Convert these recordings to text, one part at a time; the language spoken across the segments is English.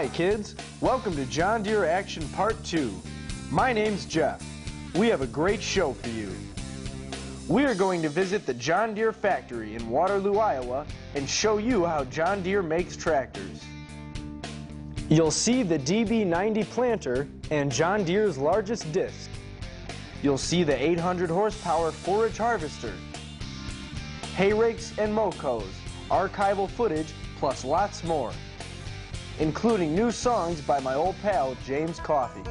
Hi kids, welcome to John Deere Action Part 2. My name's Jeff. We have a great show for you. We are going to visit the John Deere factory in Waterloo, Iowa and show you how John Deere makes tractors. You'll see the DB90 planter and John Deere's largest disc. You'll see the 800 horsepower Forage harvester, hay rakes and mowcoes, archival footage, plus lots more, including new songs by my old pal James Coffey.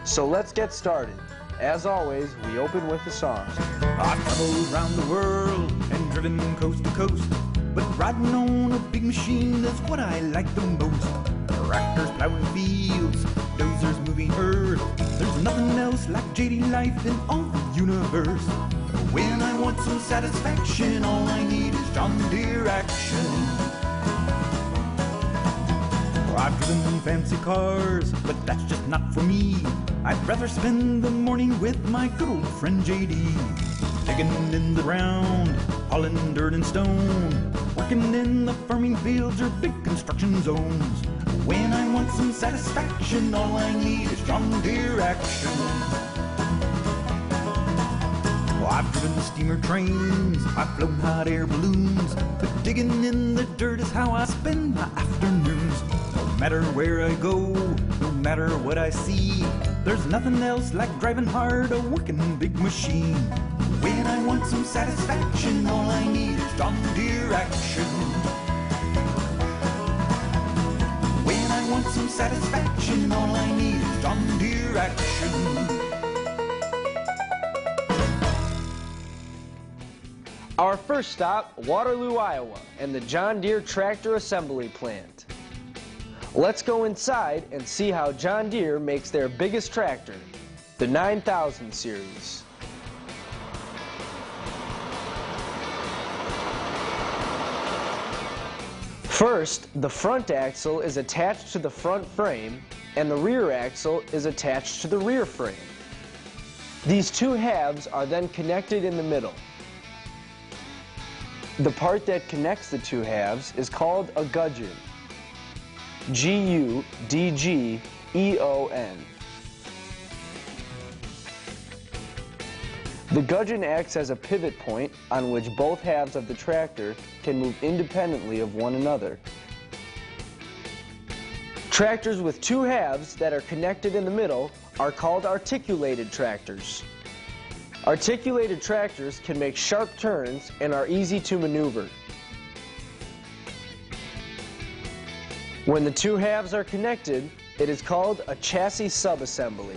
So let's get started. As always, we open with the song. I've traveled around the world and driven coast to coast, but riding on a big machine is what I like the most. Tractors plowing fields, dozers moving earth. There's nothing else like JD life in all the universe. When I want some satisfaction, all I need is John Deere action. I've driven fancy cars, but that's just not for me. I'd rather spend the morning with my good old friend JD, digging in the ground, hauling dirt and stone, working in the farming fields or big construction zones. When I want some satisfaction, all I need is John Deere action. I've driven steamer trains, I've flown hot air balloons, but digging in the dirt is how I spend my afternoons. No matter where I go, no matter what I see, there's nothing else like driving hard a working big machine. When I want some satisfaction, all I need is John Deere action. When I want some satisfaction, all I need is John Deere action. Our first stop, Waterloo, Iowa, and the John Deere tractor assembly plant. Let's go inside and see how John Deere makes their biggest tractor, the 9000 series. First, the front axle is attached to the front frame and the rear axle is attached to the rear frame. These two halves are then connected in the middle. The part that connects the two halves is called a gudgeon. G-U-D-G-E-O-N. The gudgeon acts as a pivot point on which both halves of the tractor can move independently of one another. Tractors with two halves that are connected in the middle are called articulated tractors. Articulated tractors can make sharp turns and are easy to maneuver. When the two halves are connected, it is called a chassis subassembly.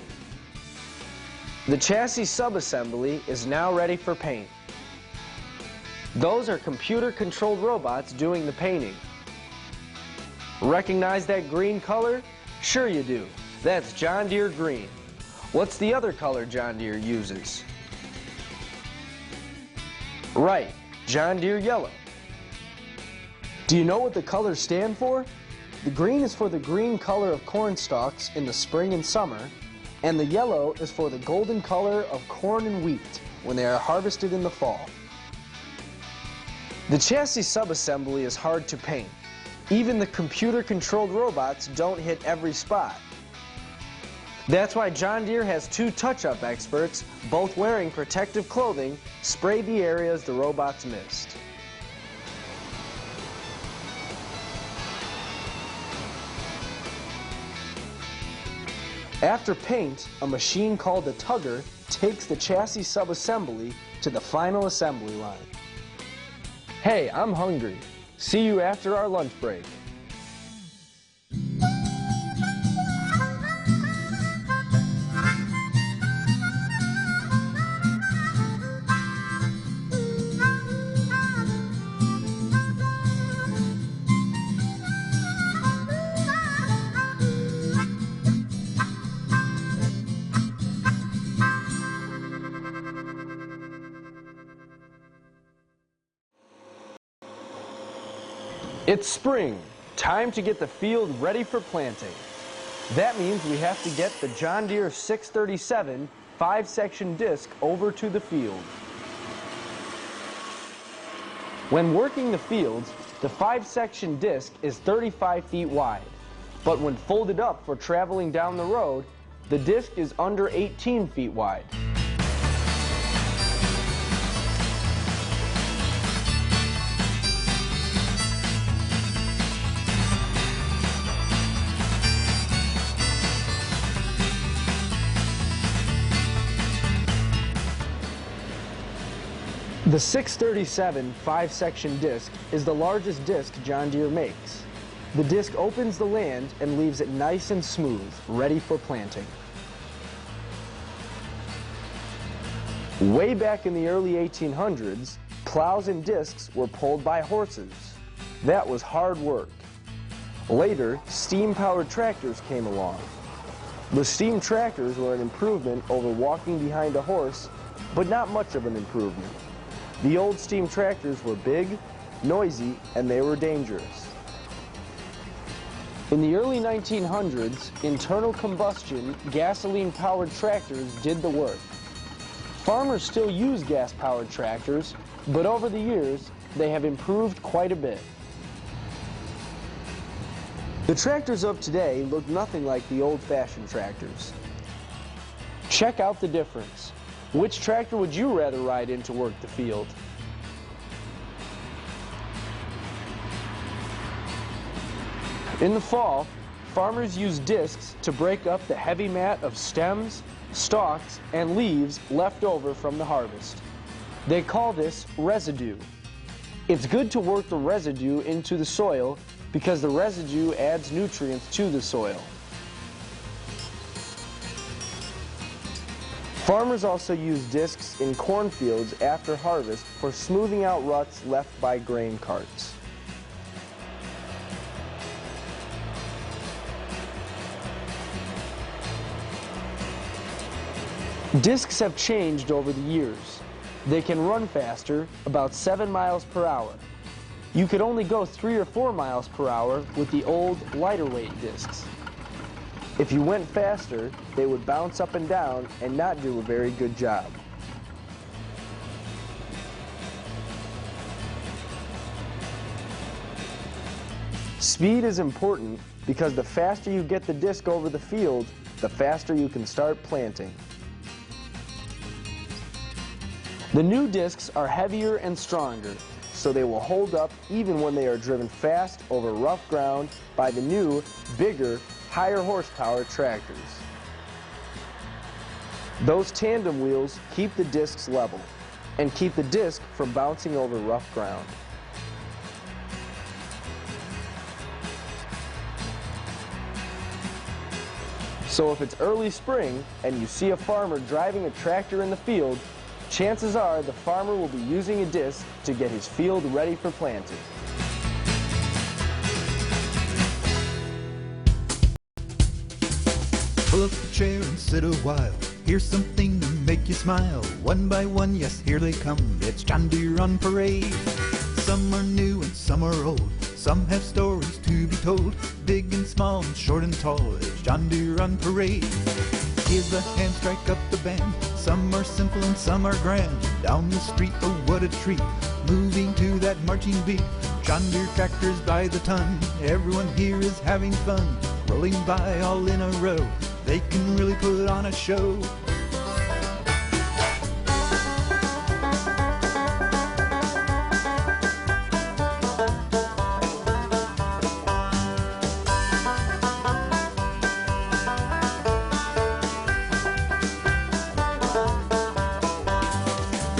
The chassis subassembly is now ready for paint. Those are computer-controlled robots doing the painting. Recognize that green color? Sure you do. That's John Deere green. What's the other color John Deere uses? Right, John Deere yellow. Do you know what the colors stand for? The green is for the green color of corn stalks in the spring and summer, and the yellow is for the golden color of corn and wheat when they are harvested in the fall. The chassis subassembly is hard to paint. Even the computer-controlled robots don't hit every spot. That's why John Deere has two touch-up experts, both wearing protective clothing, spray the areas the robots missed. After paint, a machine called a tugger takes the chassis subassembly to the final assembly line. Hey, I'm hungry. See you after our lunch break. It's spring, time to get the field ready for planting. That means we have to get the John Deere 637 5-section disc over to the field. When working the fields, the 5-section disc is 35 feet wide. But when folded up for traveling down the road, the disc is under 18 feet wide. The 637 5-section disc is the largest disc John Deere makes. The disc opens the land and leaves it nice and smooth, ready for planting. Way back in the early 1800s, plows and discs were pulled by horses. That was hard work. Later, steam-powered tractors came along. The steam tractors were an improvement over walking behind a horse, but not much of an improvement. The old steam tractors were big, noisy, and they were dangerous. In the early 1900s, internal combustion, gasoline-powered tractors did the work. Farmers still use gas-powered tractors, but over the years, they have improved quite a bit. The tractors of today look nothing like the old-fashioned tractors. Check out the difference. Which tractor would you rather ride in to work the field? In the fall, farmers use discs to break up the heavy mat of stems, stalks, and leaves left over from the harvest. They call this residue. It's good to work the residue into the soil because the residue adds nutrients to the soil. Farmers also use discs in cornfields after harvest for smoothing out ruts left by grain carts. Discs have changed over the years. They can run faster, about 7 miles per hour. You could only go 3 or 4 miles per hour with the old, lighter weight discs. If you went faster, they would bounce up and down and not do a very good job. Speed is important because the faster you get the disc over the field, the faster you can start planting. The new discs are heavier and stronger, so they will hold up even when they are driven fast over rough ground by the new, bigger, higher horsepower tractors. Those tandem wheels keep the discs level and keep the disc from bouncing over rough ground. So if it's early spring and you see a farmer driving a tractor in the field, chances are the farmer will be using a disc to get his field ready for planting. Pull up a chair and sit a while. Here's something to make you smile. One by one, yes, here they come. It's John Deere on parade. Some are new and some are old. Some have stories to be told. Big and small and short and tall. It's John Deere on parade. Give a hand, strike up the band. Some are simple and some are grand. Down the street, oh what a treat. Moving to that marching beat. John Deere tractors by the ton. Everyone here is having fun. Rolling by all in a row. They can really put on a show.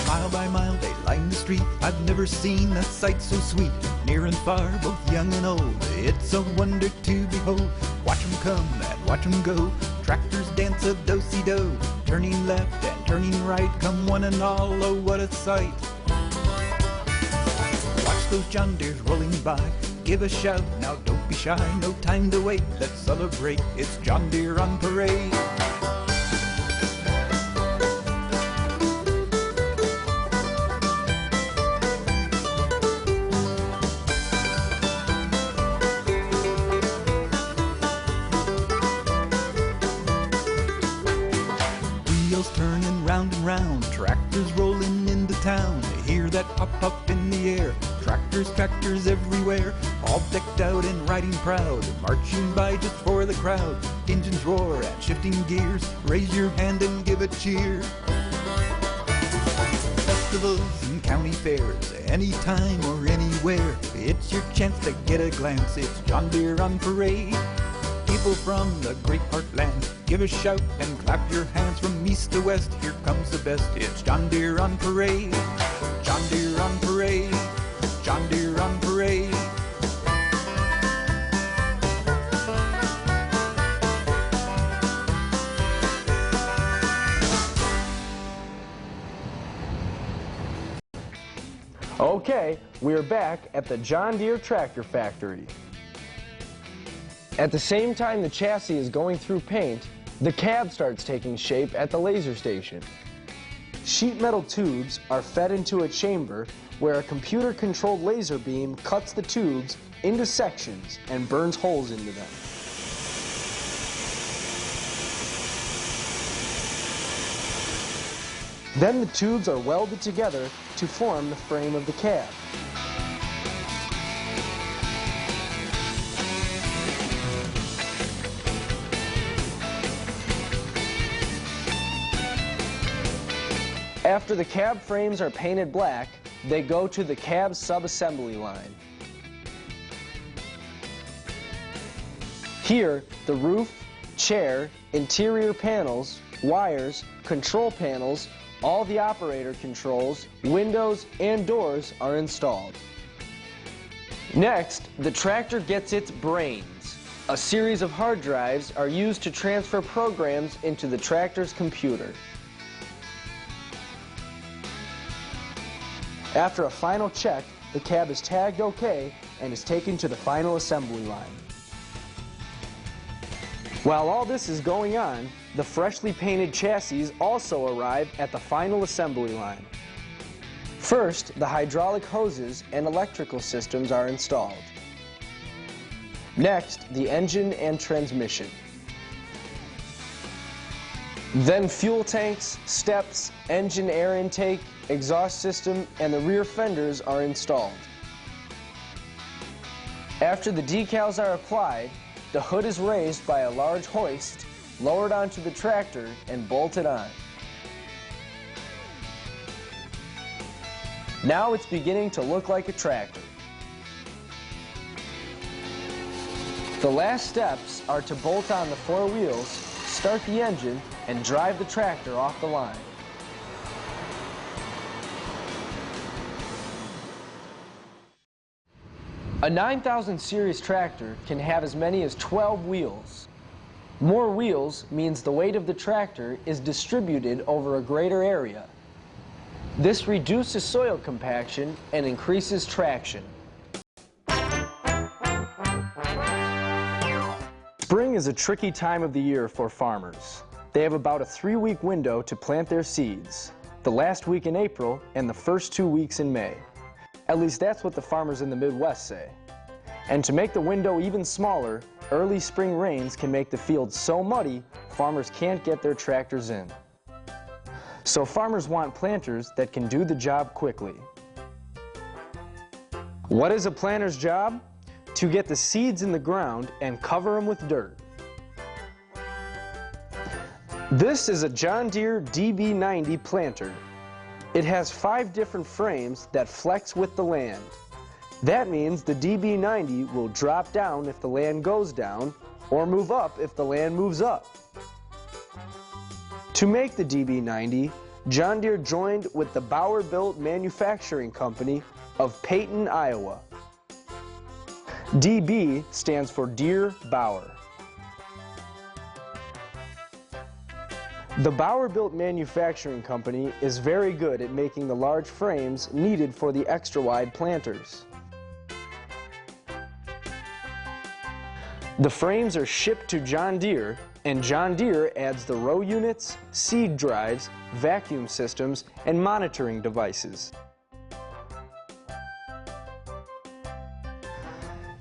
Mile by mile they line the street. I've never seen a sight so sweet. Near and far, both young and old. It's a wonder to behold. Watch 'em come and watch 'em go. Tractors dance a do-si-do. Turning left and turning right. Come one and all, oh what a sight. Watch those John Deeres rolling by. Give a shout, now don't be shy. No time to wait, let's celebrate. It's John Deere on parade. Wheels turning round and round, tractors rolling into town. Hear that pop up in the air. Tractors everywhere, all decked out and riding proud, marching by just for the crowd. Engines roar and shifting gears, raise your hand and give a cheer. Festivals and county fairs, anytime or anywhere, it's your chance to get a glance. It's John Deere on parade. People from the great heartland, give a shout and clap your hands from east to west. Here comes the best, it's John Deere on parade. John Deere on parade. John Deere on parade. Okay, we're back at the John Deere Tractor Factory. At the same time the chassis is going through paint, the cab starts taking shape at the laser station. Sheet metal tubes are fed into a chamber where a computer-controlled laser beam cuts the tubes into sections and burns holes into them. Then the tubes are welded together to form the frame of the cab. After the cab frames are painted black, they go to the cab sub-assembly line. Here, the roof, chair, interior panels, wires, control panels, all the operator controls, windows, and doors are installed. Next, the tractor gets its brains. A series of hard drives are used to transfer programs into the tractor's computer. After a final check, the cab is tagged OK and is taken to the final assembly line. While all this is going on, the freshly painted chassis also arrive at the final assembly line. First, the hydraulic hoses and electrical systems are installed. Next, the engine and transmission. Then fuel tanks, steps, engine air intake, exhaust system, and the rear fenders are installed. After the decals are applied, the hood is raised by a large hoist, lowered onto the tractor, and bolted on. Now it's beginning to look like a tractor. The last steps are to bolt on the four wheels, start the engine, and drive the tractor off the line. A 9000 series tractor can have as many as 12 wheels. More wheels means the weight of the tractor is distributed over a greater area. This reduces soil compaction and increases traction. Spring is a tricky time of the year for farmers. They have about a 3-week window to plant their seeds, the last week in April and the first 2 weeks in May. At least that's what the farmers in the Midwest say. And to make the window even smaller, early spring rains can make the fields so muddy, farmers can't get their tractors in. So farmers want planters that can do the job quickly. What is a planter's job? To get the seeds in the ground and cover them with dirt. This is a John Deere DB90 planter. It has 5 different frames that flex with the land. That means the DB90 will drop down if the land goes down, or move up if the land moves up. To make the DB90, John Deere joined with the Bauer-Built Manufacturing Company of Peyton, Iowa. DB stands for Deere Bauer. The Bauer-Built Manufacturing Company is very good at making the large frames needed for the extra-wide planters. The frames are shipped to John Deere, and John Deere adds the row units, seed drives, vacuum systems, and monitoring devices.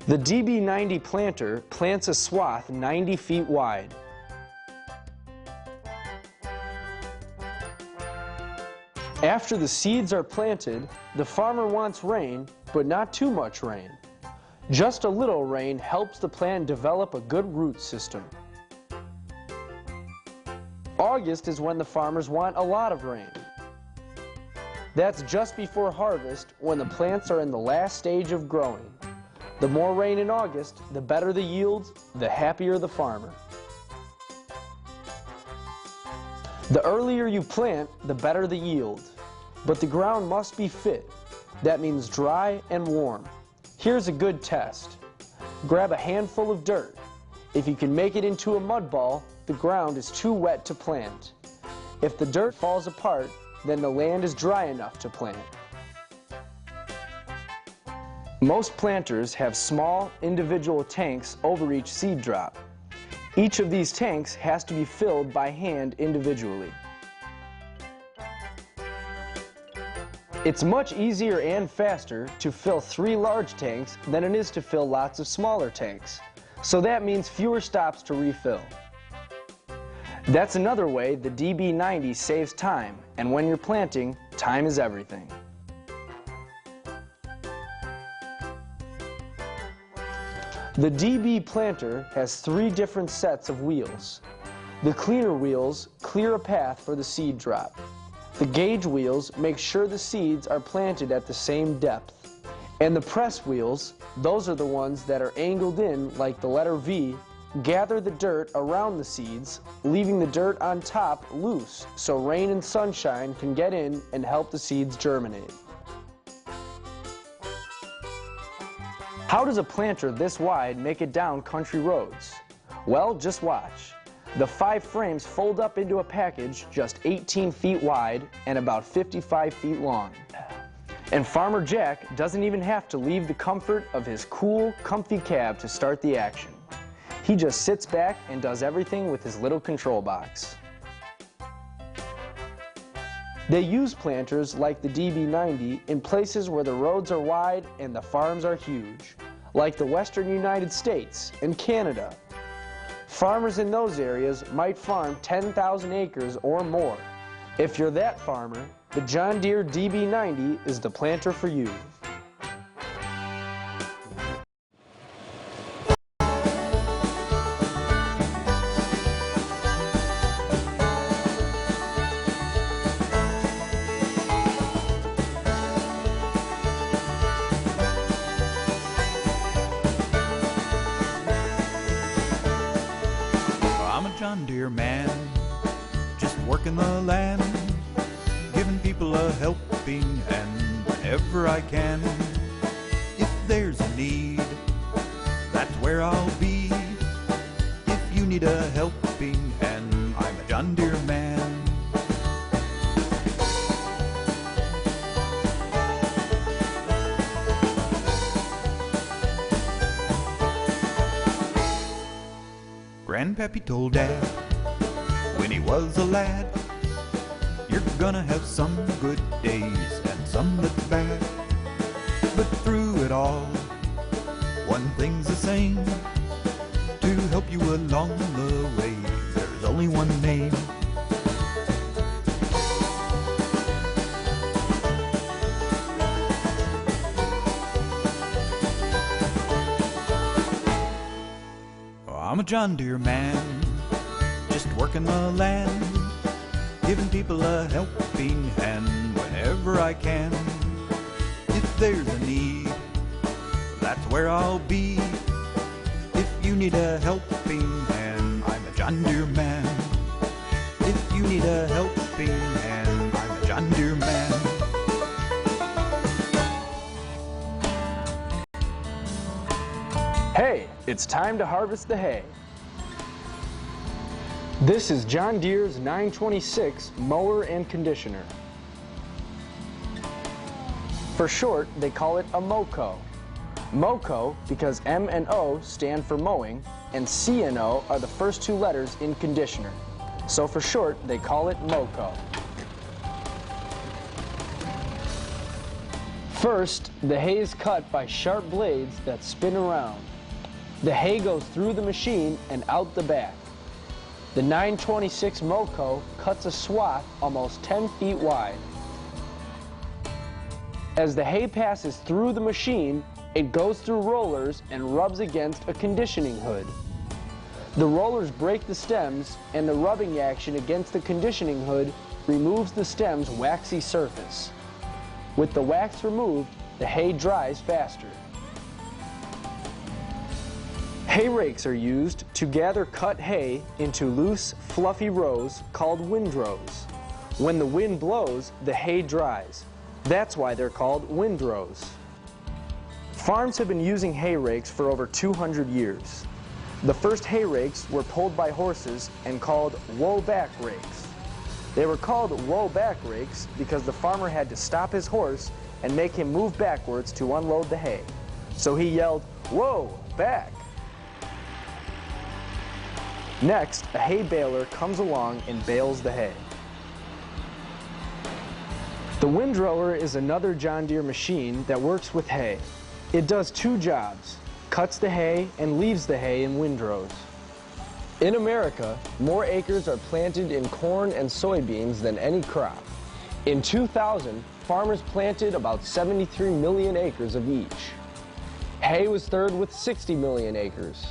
The DB90 planter plants a swath 90 feet wide. After the seeds are planted, the farmer wants rain, but not too much rain. Just a little rain helps the plant develop a good root system. August is when the farmers want a lot of rain. That's just before harvest, when the plants are in the last stage of growing. The more rain in August, the better the yields, the happier the farmer. The earlier you plant, the better the yield. But the ground must be fit. That means dry and warm. Here's a good test. Grab a handful of dirt. If you can make it into a mud ball, the ground is too wet to plant. If the dirt falls apart, then the land is dry enough to plant. Most planters have small, individual tanks over each seed drop. Each of these tanks has to be filled by hand individually. It's much easier and faster to fill 3 large tanks than it is to fill lots of smaller tanks. So that means fewer stops to refill. That's another way the DB90 saves time, and when you're planting, time is everything. The DB planter has 3 different sets of wheels. The cleaner wheels clear a path for the seed drop. The gauge wheels make sure the seeds are planted at the same depth. And the press wheels, those are the ones that are angled in like the letter V, gather the dirt around the seeds, leaving the dirt on top loose so rain and sunshine can get in and help the seeds germinate. How does a planter this wide make it down country roads? Well, just watch. The 5 frames fold up into a package just 18 feet wide and about 55 feet long. And Farmer Jack doesn't even have to leave the comfort of his cool, comfy cab to start the action. He just sits back and does everything with his little control box. They use planters like the DB90 in places where the roads are wide and the farms are huge, like the western United States and Canada. Farmers in those areas might farm 10,000 acres or more. If you're that farmer, the John Deere DB90 is the planter for you. John Deere man, just working the land, giving people a helping hand whenever I can. If there's a need, that's where I'll be. If you need a helping hand, I'm a John Deere man. Grandpappy told Dad when he was a lad, you're gonna have some good days and some that's bad. But through it all, one thing's the same. To help you along the way, there's only one name. I'm a John Deere man, just working the land, giving people a helping hand whenever I can. If there's a need, that's where I'll be. If you need a helping hand, I'm a John Deere man. If you need a helping hand, I'm a John Deere man. Hey, it's time to harvest the hay. This is John Deere's 926 mower and conditioner. For short, they call it a MOCO. MOCO because M and O stand for mowing, and C and O are the first 2 letters in conditioner. So for short, they call it MOCO. First, the hay is cut by sharp blades that spin around. The hay goes through the machine and out the back. The 926 MOCO cuts a swath almost 10 feet wide. As the hay passes through the machine, it goes through rollers and rubs against a conditioning hood. The rollers break the stems, and the rubbing action against the conditioning hood removes the stem's waxy surface. With the wax removed, the hay dries faster. Hay rakes are used to gather cut hay into loose, fluffy rows called windrows. When the wind blows, the hay dries. That's why they're called windrows. Farms have been using hay rakes for over 200 years. The first hay rakes were pulled by horses and called woe-back rakes. They were called woe-back rakes because the farmer had to stop his horse and make him move backwards to unload the hay. So he yelled, "Whoa, back!" Next, a hay baler comes along and bales the hay. The windrower is another John Deere machine that works with hay. It does two jobs: cuts the hay and leaves the hay in windrows. In America, more acres are planted in corn and soybeans than any crop. In 2000, farmers planted about 73 million acres of each. Hay was third with 60 million acres.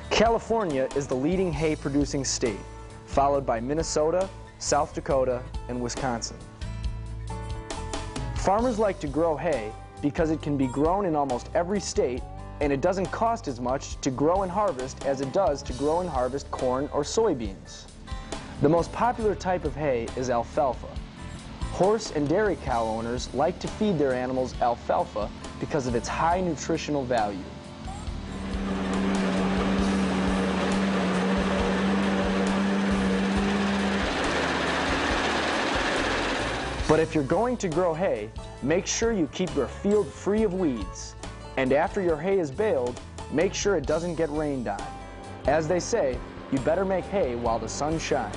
California is the leading hay producing state, followed by Minnesota, South Dakota, and Wisconsin. Farmers like to grow hay because it can be grown in almost every state, and it doesn't cost as much to grow and harvest as it does to grow and harvest corn or soybeans. The most popular type of hay is alfalfa. Horse and dairy cow owners like to feed their animals alfalfa because of its high nutritional value. But if you're going to grow hay, make sure you keep your field free of weeds. And after your hay is baled, make sure it doesn't get rained on. As they say, you better make hay while the sun shines.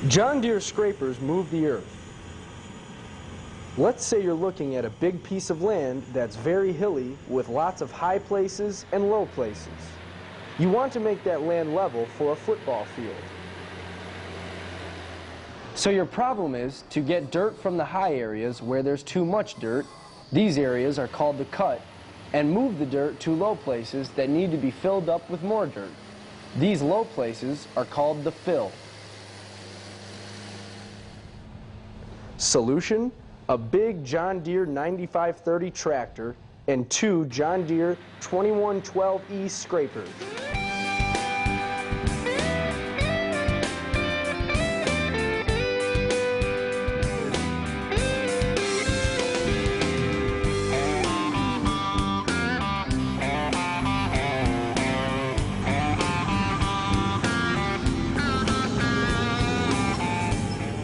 John Deere scrapers move the earth. Let's say you're looking at a big piece of land that's very hilly with lots of high places and low places. You want to make that land level for a football field. So your problem is to get dirt from the high areas where there's too much dirt, these areas are called the cut, and move the dirt to low places that need to be filled up with more dirt. These low places are called the fill. Solution: a big John Deere 9530 tractor and two John Deere 2112E scrapers.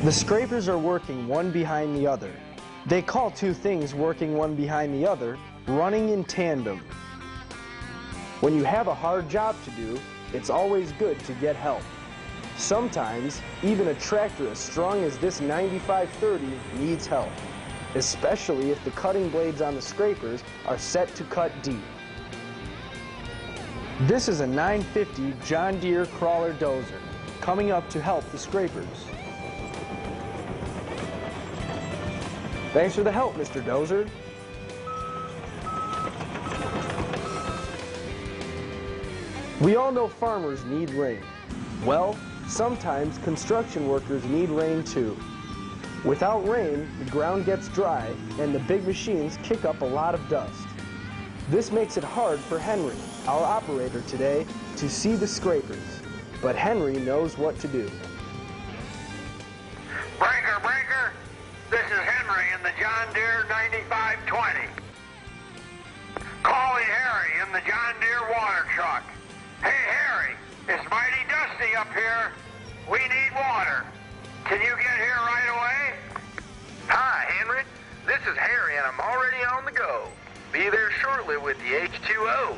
The scrapers are working one behind the other. They call two things working one behind the other running in tandem. When you have a hard job to do, it's always good to get help. Sometimes, even a tractor as strong as this 9530 needs help, especially if the cutting blades on the scrapers are set to cut deep. This is a 950 John Deere crawler dozer coming up to help the scrapers. Thanks for the help, Mr. Dozer. We all know farmers need rain. Well, sometimes construction workers need rain too. Without rain, the ground gets dry and the big machines kick up a lot of dust. This makes it hard for Henry, our operator today, to see the scrapers. But Henry knows what to do. Breaker, breaker! This is Henry in the John Deere 9520. Calling Harry in the John Deere water truck. Hey Harry, it's mighty dusty up here. We need water. Can you get here right away? Hi, Henry. This is Harry, and I'm already on the go. Be there shortly with the H2O.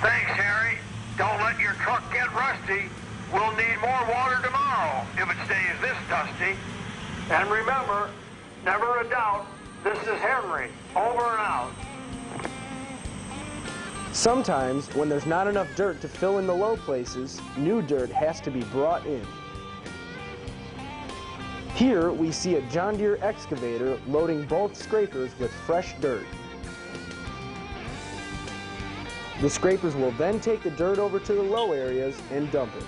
Thanks, Harry. Don't let your truck get rusty. We'll need more water tomorrow if it stays this dusty. And remember, never a doubt, this is Henry. Over and out. Sometimes, when there's not enough dirt to fill in the low places, new dirt has to be brought in. Here, we see a John Deere excavator loading both scrapers with fresh dirt. The scrapers will then take the dirt over to the low areas and dump it.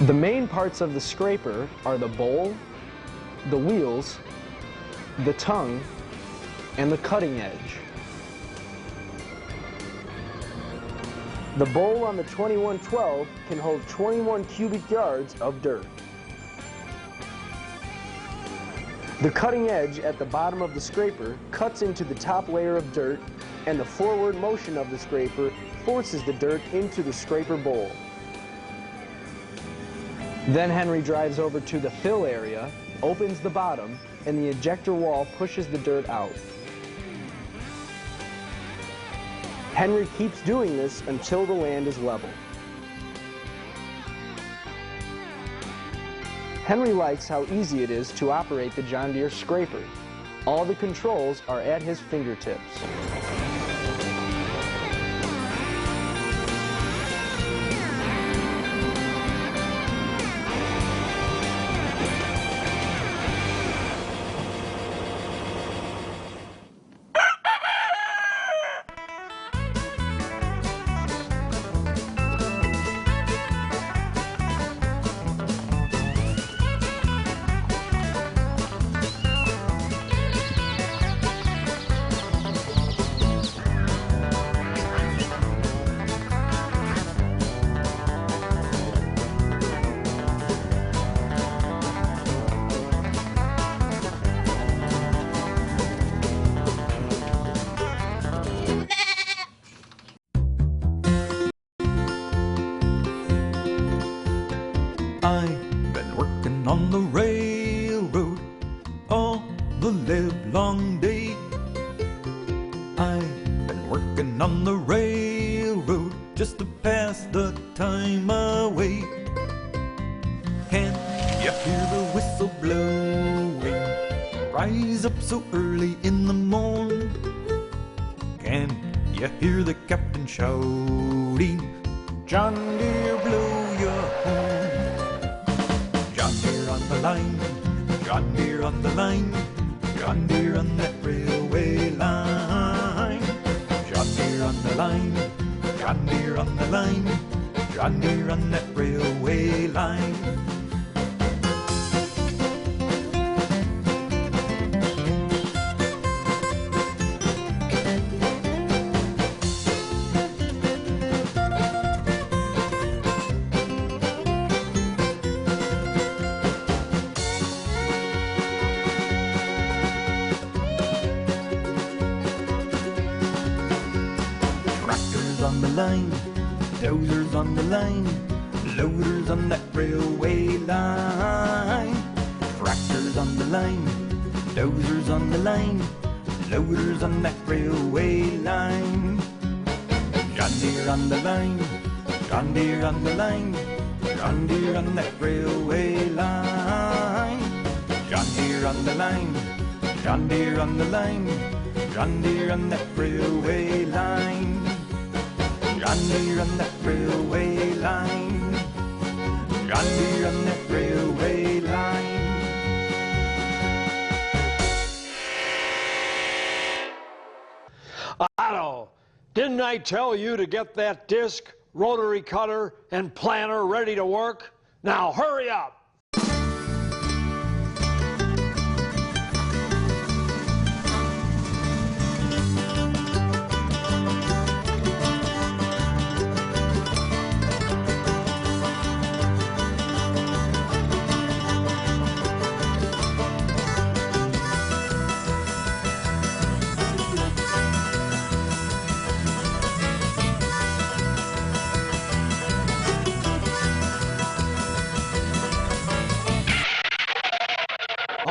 The main parts of the scraper are the bowl, the wheels, the tongue, and the cutting edge. The bowl on the 2112 can hold 21 cubic yards of dirt. The cutting edge at the bottom of the scraper cuts into the top layer of dirt, and the forward motion of the scraper forces the dirt into the scraper bowl. Then Henry drives over to the fill area, opens the bottom, and the ejector wall pushes the dirt out. Henry keeps doing this until the land is level. Henry likes how easy it is to operate the John Deere scraper. All the controls are at his fingertips. I've been working on the railroad all the livelong day. I've been working on the railroad just to pass the time away. Can you hear the whistle blowing? Rise up so early in the morn. Can you hear the captain shouting? John Deere, blow your horn. John Deere on the line, John Deere on the line, John Deere on that railway line. John Deere on the line, John Deere on the line, John Deere on that railway line. On the line, dozers on the line, loaders on that railway line. Tractors on the line, dozers on the line, loaders on that railway line. John Deere on the line, John Deere on the line, John Deere on that railway line. John Deere on the line, John Deere on the line, John Deere on that railway line. John Deere on that railway line. John Deere on that railway line. Otto, didn't I tell you to get that disc, rotary cutter, and planter ready to work? Now hurry up!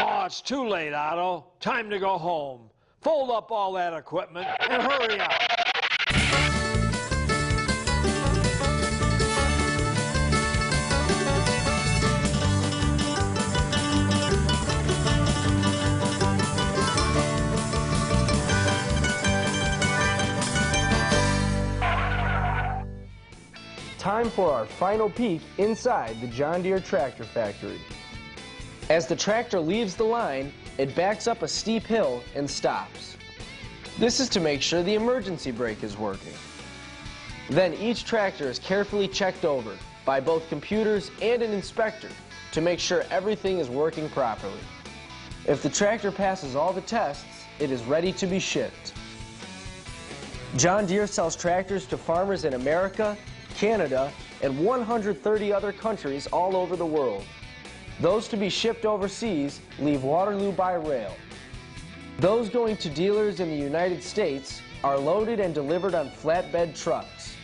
Oh, it's too late, Otto. Time to go home. Fold up all that equipment and hurry up. Time for our final peek inside the John Deere tractor factory. As the tractor leaves the line, it backs up a steep hill and stops. This is to make sure the emergency brake is working. Then each tractor is carefully checked over by both computers and an inspector to make sure everything is working properly. If the tractor passes all the tests, it is ready to be shipped. John Deere sells tractors to farmers in America, Canada, and 130 other countries all over the world. Those to be shipped overseas leave Waterloo by rail. Those going to dealers in the United States are loaded and delivered on flatbed trucks.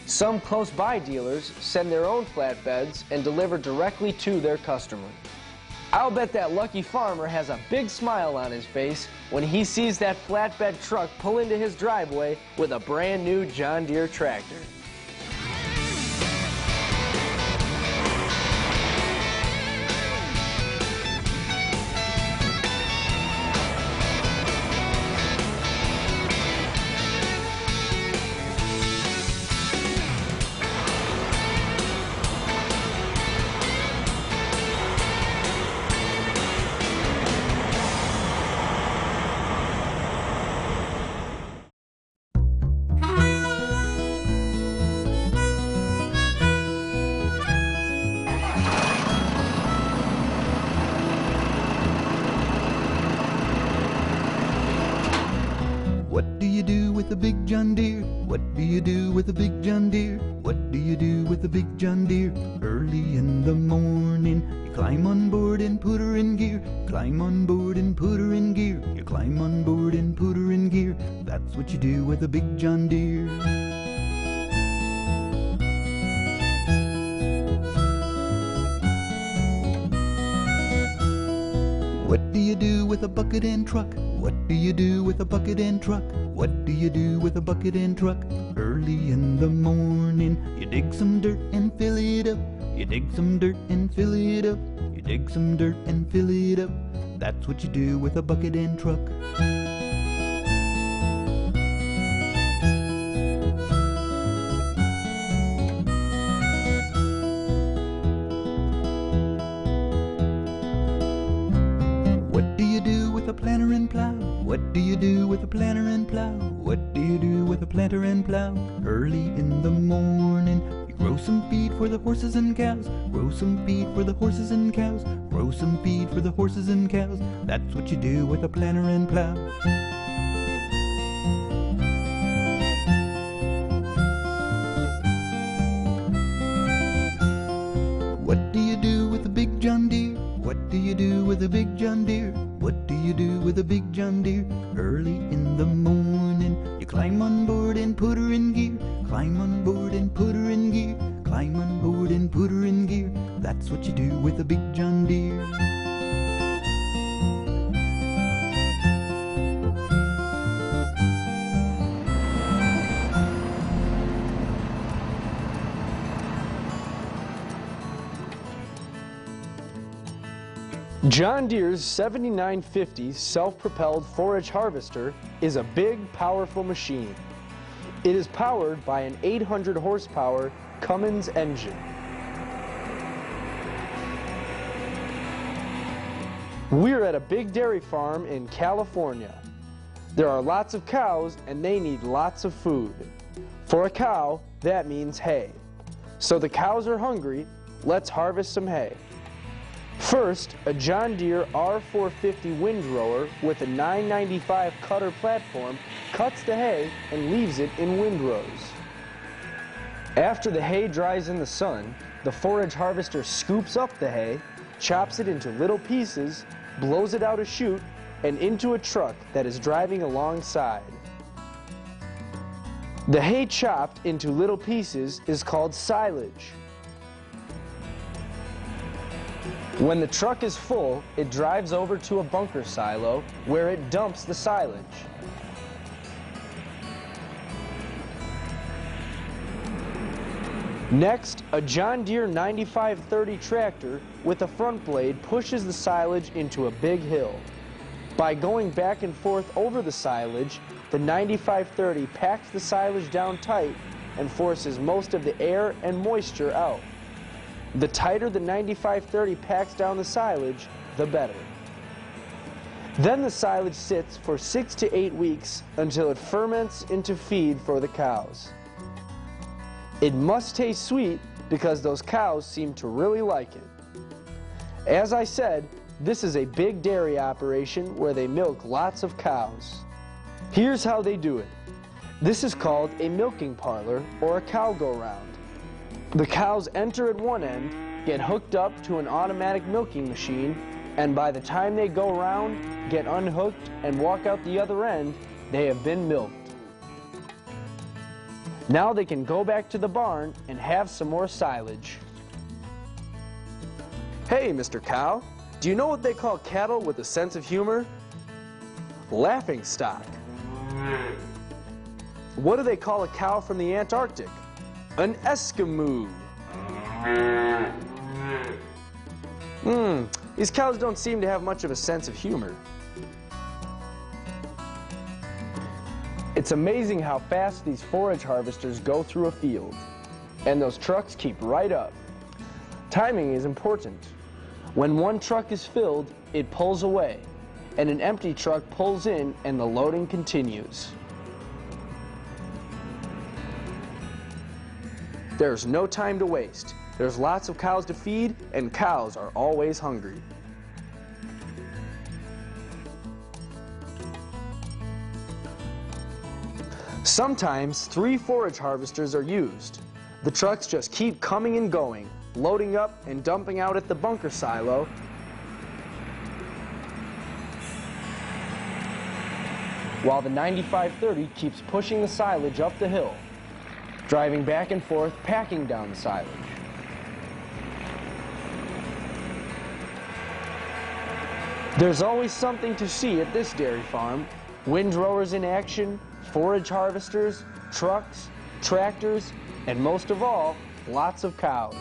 Some close by dealers send their own flatbeds and deliver directly to their customer. I'll bet that lucky farmer has a big smile on his face when he sees that flatbed truck pull into his driveway with a brand new John Deere tractor. What do you do with a big John Deere? What do you do with a big John Deere? What do you do with a big John Deere? Early in the morning, you climb on board and put her in gear. Climb on board and put her in gear. You climb on board and put her in gear. That's what you do with a big John Deere. What do you do with a bucket and truck? What do you do with a bucket and truck? What do you do with a bucket and truck? Early in the morning, you dig some dirt and fill it up. You dig some dirt and fill it up. You dig some dirt and fill it up. That's what you do with a bucket and truck. What do you do with a planter and plow? What do you do with a planter and plow? What do you do with a planter and plow? Early in the morning, you grow some feed for the horses and cows. Grow some feed for the horses and cows. Grow some feed for the horses and cows. That's what you do with a planter and plow. What do you do with a big John Deere? What do you do with a big John Deere? What do you do with a big John Deere? Early in the morning, you climb on board and put her in gear. Climb on board and put her in gear. Climb on board and put her in gear. That's what you do with a big John Deere. John Deere's 7950 self-propelled forage harvester is a big, powerful machine. It is powered by an 800 horsepower Cummins engine. We're at a big dairy farm in California. There are lots of cows and they need lots of food. For a cow, that means hay. So the cows are hungry, let's harvest some hay. First, a John Deere R450 windrower with a 995 cutter platform cuts the hay and leaves it in windrows. After the hay dries in the sun, the forage harvester scoops up the hay, chops it into little pieces, blows it out a chute, and into a truck that is driving alongside. The hay chopped into little pieces is called silage. When the truck is full, it drives over to a bunker silo where it dumps the silage. Next, a John Deere 9530 tractor with a front blade pushes the silage into a big hill. By going back and forth over the silage, the 9530 packs the silage down tight and forces most of the air and moisture out. The tighter the 9530 packs down the silage, the better. Then the silage sits for 6 to 8 weeks until it ferments into feed for the cows. It must taste sweet because those cows seem to really like it. As I said, this is a big dairy operation where they milk lots of cows. Here's how they do it. This is called a milking parlor or a cow go-round. The cows enter at one end, get hooked up to an automatic milking machine, and by the time they go round, get unhooked and walk out the other end, they have been milked. Now they can go back to the barn and have some more silage. Hey, Mr. Cow, do you know what they call cattle with a sense of humor? Laughing stock. What do they call a cow from the Antarctic? An Eskimo. These cows don't seem to have much of a sense of humor. It's amazing how fast these forage harvesters go through a field. And those trucks keep right up. Timing is important. When one truck is filled, it pulls away, and an empty truck pulls in and the loading continues. There's no time to waste. There's lots of cows to feed, and cows are always hungry. Sometimes 3 forage harvesters are used. The trucks just keep coming and going, loading up and dumping out at the bunker silo, while the 9530 keeps pushing the silage up the hill, driving back and forth, packing down the silage. There's always something to see at this dairy farm. Windrowers in action, forage harvesters, trucks, tractors, and most of all, lots of cows.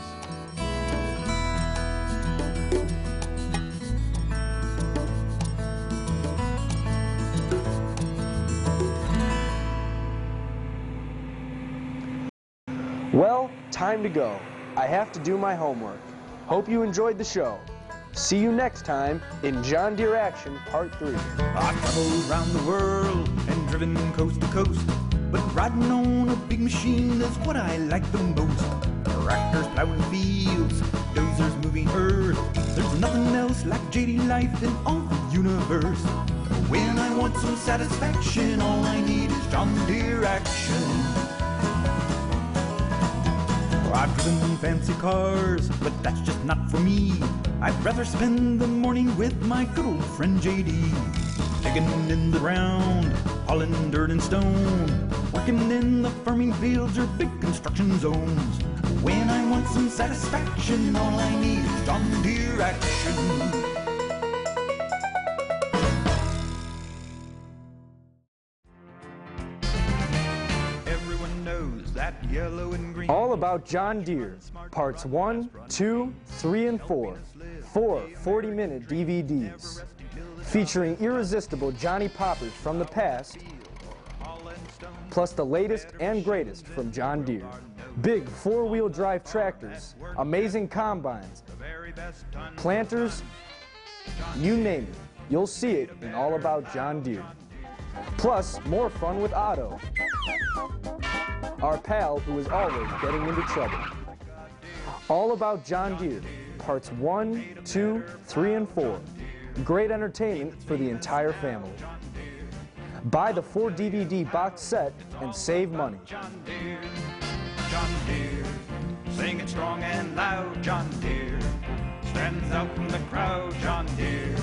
Well, time to go. I have to do my homework. Hope you enjoyed the show. See you next time in John Deere Action Part 3. I've traveled around the world and driven coast to coast, but riding on a big machine is what I like the most. Tractors plowing fields, dozers moving earth. There's nothing else like JD life in all the universe. When I want some satisfaction, all I need is John Deere Action. I've driven fancy cars, but that's just not for me. I'd rather spend the morning with my good old friend JD. Digging in the ground, hauling dirt and stone, working in the farming fields or big construction zones. When I want some satisfaction, all I need is John Deere Action. Yellow and green. All About John Deere, Parts 1, 2, 3, and 4. 4 40-minute DVDs. Featuring irresistible Johnny Poppers from the past, plus the latest and greatest from John Deere. Big 4-wheel drive tractors, amazing combines, planters, you name it. You'll see it in All About John Deere. Plus, more fun with Otto, our pal who is always getting into trouble. All About John Deere, Parts 1, 2, 3, and 4. Great entertainment for the entire family. Buy the 4 DVD box set and save money. John Deere, sing it strong and loud. John Deere stands out from the crowd. John Deere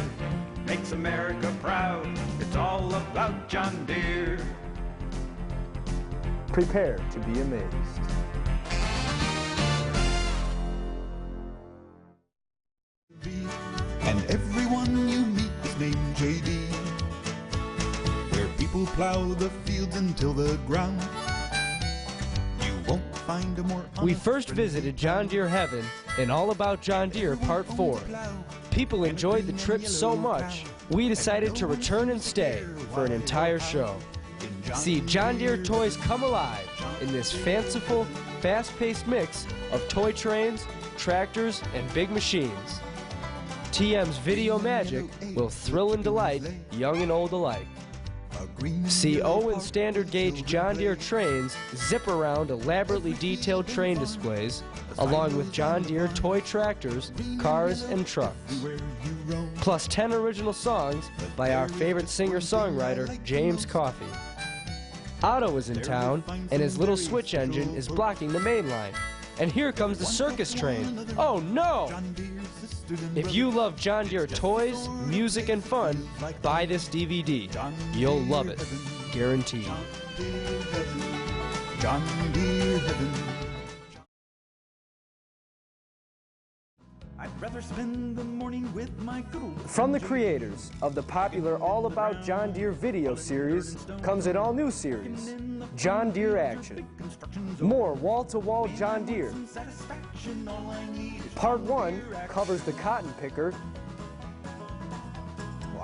makes America proud. It's all about John Deere. Prepare to be amazed. plow the fields until the ground. You won't find a more We first visited John Deere Heaven in All About John Deere Part 4. People enjoyed the trip so much, we decided to return and stay for an entire show. See John Deere toys come alive in this fanciful, fast-paced mix of toy trains, tractors, and big machines. TM's video magic will thrill and delight young and old alike. See Owen standard gauge John Deere trains zip around elaborately detailed train displays, along with John Deere toy tractors, cars, and trucks. Plus 10 original songs by our favorite singer-songwriter, James Coffey. Otto is in town, and his little switch engine is blocking the main line. And here comes the circus train. Oh no! If you love John Deere toys, music, and fun, buy this DVD. You'll love it. Guaranteed. John Deere heaven. I'd rather spend the morning with my good old From the creators of the popular All About John Deere video series comes an all-new series, John Deere Action. More wall-to-wall John Deere. Part 1 covers the cotton picker,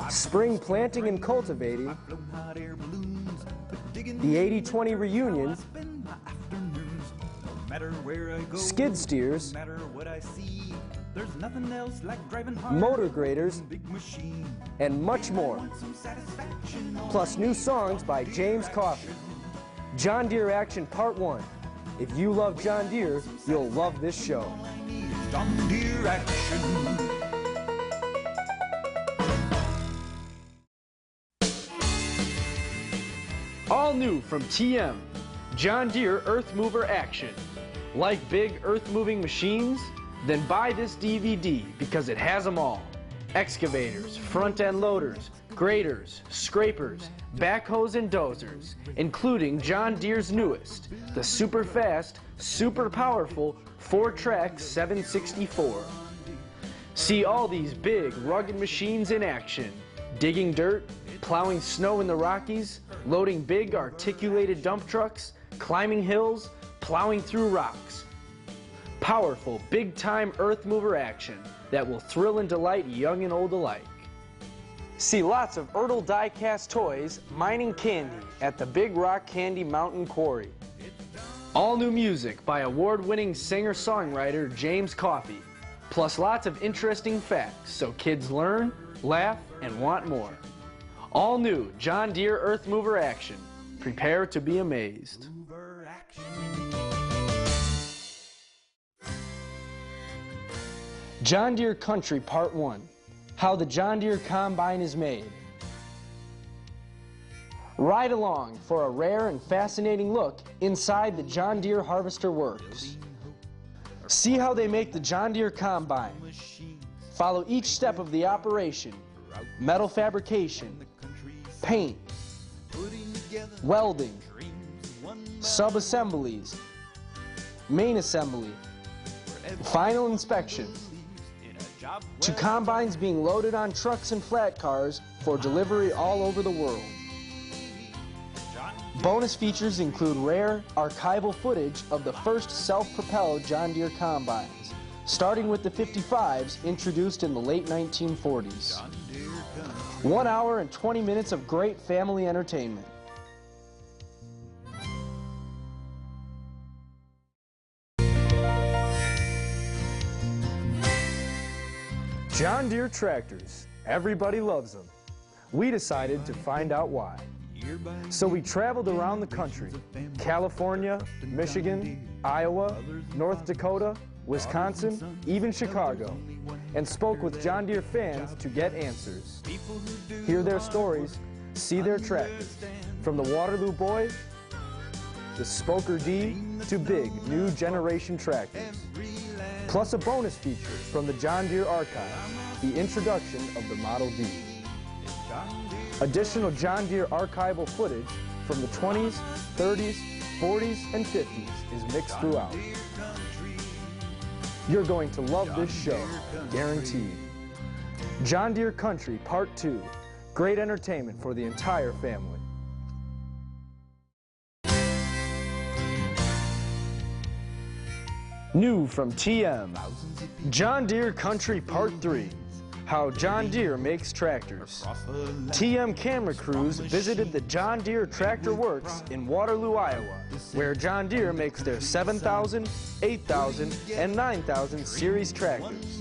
spring planting and cultivating, the 80-20 reunion, skid steers, motor graders, and much more. Plus new songs by James Coffey. John Deere Action Part 1. If you love John Deere, you'll love this show. John Deere Action. All new from TM, John Deere Earth Mover Action. Like big earth-moving machines? Then buy this DVD because it has them all. Excavators, front-end loaders, graders, scrapers, backhoes, and dozers, including John Deere's newest, the super fast, super powerful 4-track 764. See all these big, rugged machines in action, digging dirt, plowing snow in the Rockies, loading big articulated dump trucks, climbing hills, plowing through rocks. Powerful, big-time earth mover action that will thrill and delight young and old alike. See lots of Ertl die-cast toys, mining candy at the Big Rock Candy Mountain Quarry. All new music by award-winning singer-songwriter James Coffey, plus lots of interesting facts so kids learn, laugh, and want more. All new John Deere Earth Mover Action. Prepare to be amazed. John Deere Country Part 1. How the John Deere Combine is made. Ride along for a rare and fascinating look inside the John Deere Harvester Works. See how they make the John Deere Combine. Follow each step of the operation: metal fabrication, paint, welding, sub-assemblies, main assembly, final inspection, to combines being loaded on trucks and flat cars for delivery all over the world. Bonus features include rare, archival footage of the first self-propelled John Deere combines, starting with the 55s introduced in the late 1940s. 1 hour and 20 minutes of great family entertainment. John Deere tractors. Everybody loves them. We decided to find out why. So we traveled around the country: California, Michigan, Iowa, North Dakota, Wisconsin, even Chicago, and spoke with John Deere fans to get answers. Hear their stories, see their tractors, from the Waterloo Boy, the Spoker D, to big new generation tractors. Plus a bonus feature from the John Deere Archive, the introduction of the Model D. Additional John Deere archival footage from the 20s, 30s, 40s, and 50s is mixed throughout. You're going to love this show, guaranteed. John Deere Country Part 2, great entertainment for the entire family. New from TM, John Deere Country Part 3, How John Deere Makes Tractors. TM camera crews visited the John Deere Tractor Works in Waterloo, Iowa, where John Deere makes their 7,000, 8,000, and 9,000 series tractors.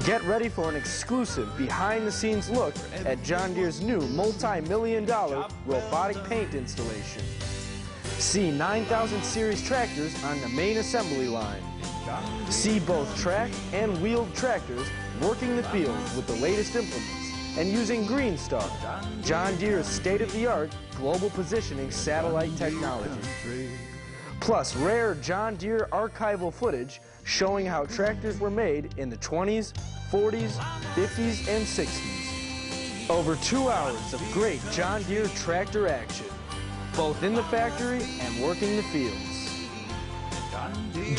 Get ready for an exclusive behind-the-scenes look at John Deere's new multi-million-dollar robotic paint installation. See 9,000 series tractors on the main assembly line. See both track and wheeled tractors working the field with the latest implements and using Green Star, John Deere's state-of-the-art global positioning satellite technology. Plus rare John Deere archival footage showing how tractors were made in the 20s, 40s, 50s, and 60s. Over 2 hours of great John Deere tractor action, both in the factory and working the fields.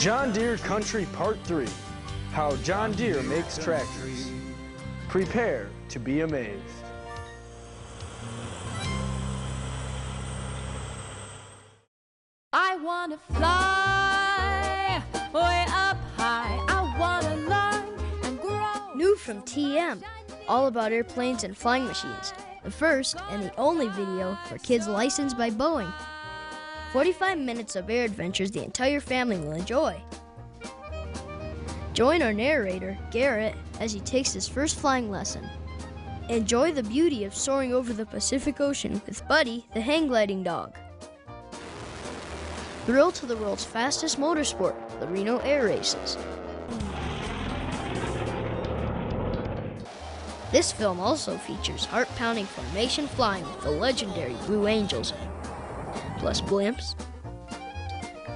John Deere Country Part 3, How John Deere Makes Tractors. Prepare to be amazed. I want to fly way up high. I want to learn and grow. New from TM, all about airplanes and flying machines. The first and the only video for kids licensed by Boeing. 45 minutes of air adventures the entire family will enjoy. Join our narrator, Garrett, as he takes his first flying lesson. Enjoy the beauty of soaring over the Pacific Ocean with Buddy, the hang gliding dog. Thrill to the world's fastest motorsport, the Reno Air Races. This film also features heart-pounding formation flying with the legendary Blue Angels, plus blimps,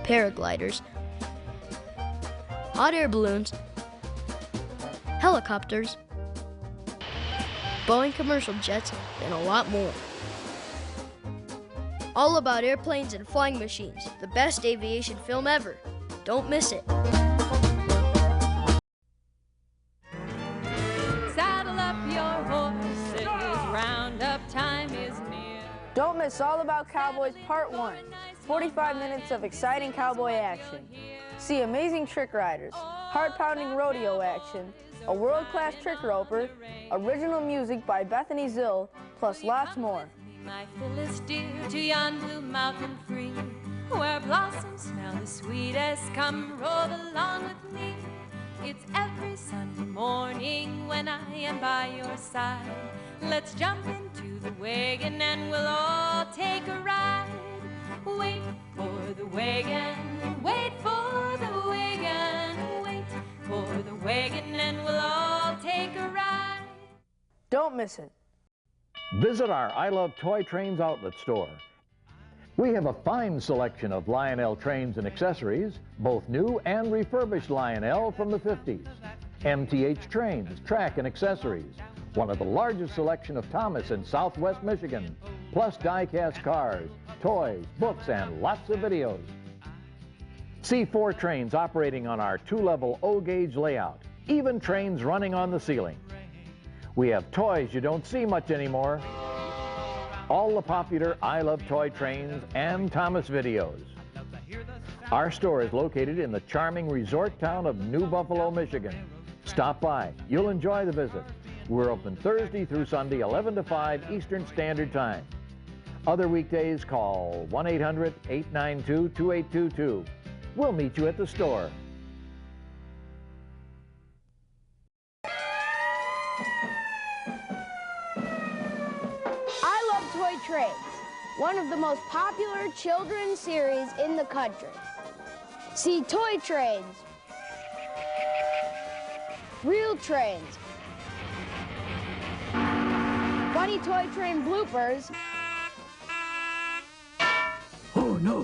paragliders, hot air balloons, helicopters, Boeing commercial jets, and a lot more. All about airplanes and flying machines, the best aviation film ever. Don't miss it. Saddle up your horses, roundup time is near. Don't miss All About Cowboys Part 1, 45 minutes of exciting cowboy action. See amazing trick riders, heart-pounding rodeo action, a world-class trick roper, original music by Bethany Zill, plus lots more. My Phyllis dear, to yon blue mountain free, where blossoms smell the sweetest. Come roll along with me. It's every Sunday morning when I am by your side. Let's jump into the wagon and we'll all take a ride. Wait for the wagon, wait for the wagon, wait for the wagon and we'll all take a ride. Don't miss it. Visit our I Love Toy Trains outlet store. We have a fine selection of Lionel trains and accessories, both new and refurbished Lionel from the 50s. MTH trains, track and accessories. One of the largest selection of Thomas in Southwest Michigan, plus die-cast cars, toys, books, and lots of videos. See 4 trains operating on our 2-level O-gauge layout, even trains running on the ceiling. We have toys you don't see much anymore. All the popular I Love Toy Trains and Thomas videos. Our store is located in the charming resort town of New Buffalo, Michigan. Stop by. You'll enjoy the visit. We're open Thursday through Sunday, 11 to 5 Eastern Standard Time. Other weekdays, call 1-800-892-2822. We'll meet you at the store. I Love Toy Trains, one of the most popular children's series in the country. See toy trains, real trains, funny toy train bloopers,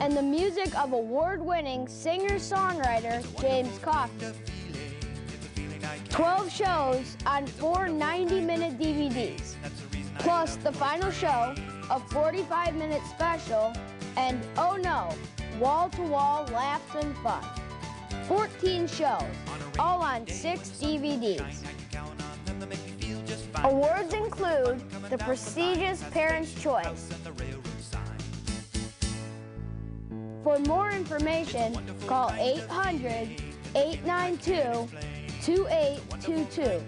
and the music of award-winning singer-songwriter James Coffey. 12 shows on 4 90-minute DVDs, plus the final show, a 45-minute special, and oh no, wall-to-wall laughs and fun. 14 shows, all on 6 DVDs. Awards include the prestigious Parents' Choice, For more information, call 800-892-2822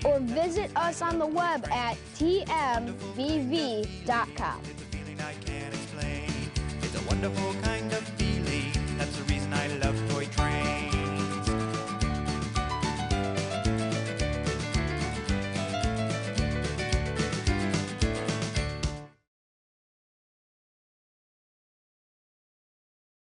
or visit us on the web at tmbv.com. It's a wonderful kind